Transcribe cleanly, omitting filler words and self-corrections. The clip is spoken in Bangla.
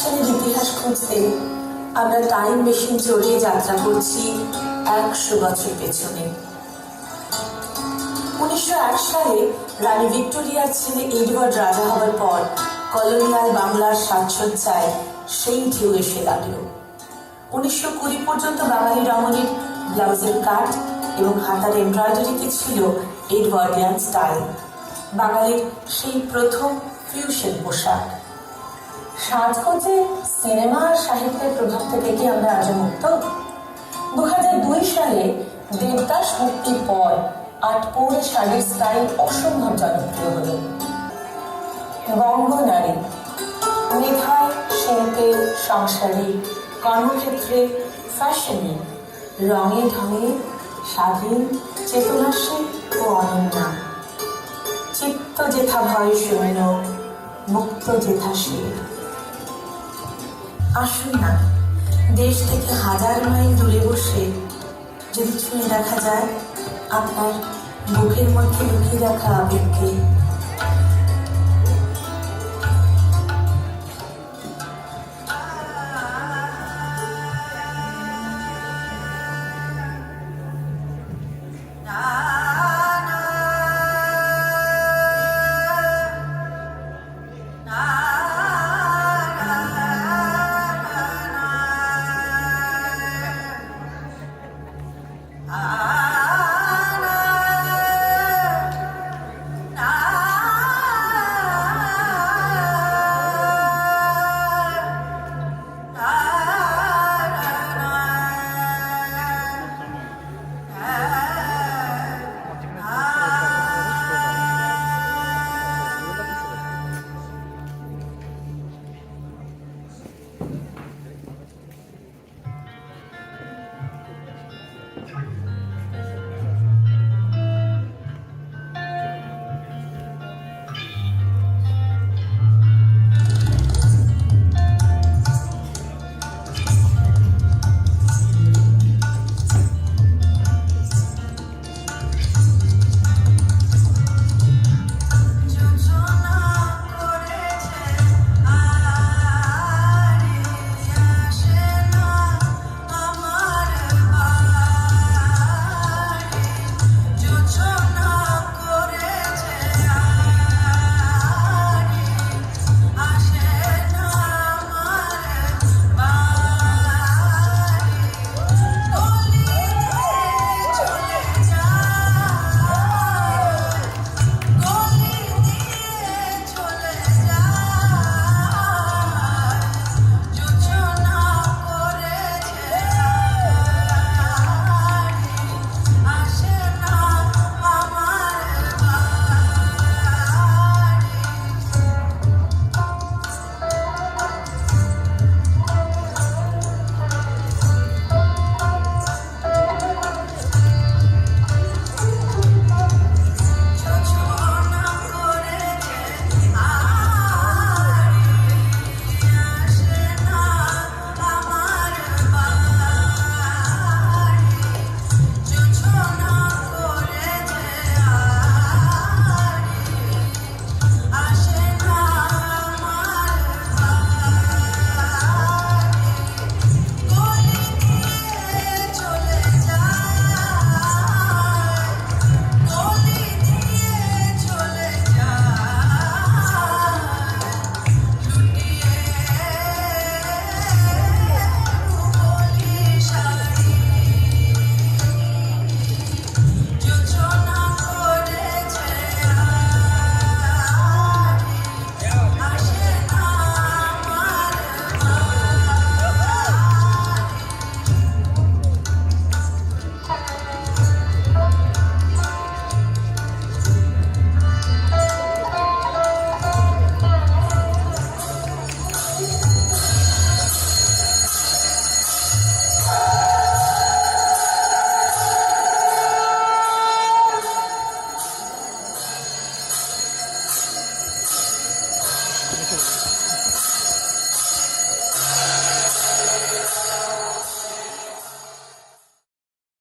ফ্যাশনের ইতিহাস খুঁজতে আমরা টাইম মেশিন চড়িয়ে যাত্রা করছি 100 বছর পেছনে। 1901 সালে রানী ভিক্টোরিয়ার ছেলে এডওয়ার্ড রাজা হওয়ার পর কলোনিয়াল বাংলার সাজসজ্জায় সেই ঢেউ এসে লাগলো। 1920 পর্যন্ত বাঙালি রমণীর ব্লাউজের কাট এবং হাতার এমব্রয়ডারিতে ছিল এডওয়ার্ডিয়ান স্টাইল, বাঙালির সেই প্রথম ফিউশন পোশাক। সাজগোজে সিনেমা আর সাহিত্যের প্রভাব থেকে কি আমরা আজও মুক্ত? 2002 সালে দেবদাস মুক্তির পর আটপৌরে শাড়ির স্টাইল অসম্ভব জনপ্রিয় হল। বঙ্গ নারী মেধায়, শিল্পে, সংসারে, কর্মক্ষেত্রে, ফ্যাশনে, রঙে ঢঙে স্বাধীন, চেতনাশীল ও অনন্যা। চিত্ত যেথা ভয় শূন্য, মুক্ত যেথা শির। আসুন না, দেশ থেকে 1000 মাইল দূরে বসে যদি ছুঁয়ে দেখা যায় আপনার বুকের মধ্যে লুকিয়ে রাখা আবেগকে,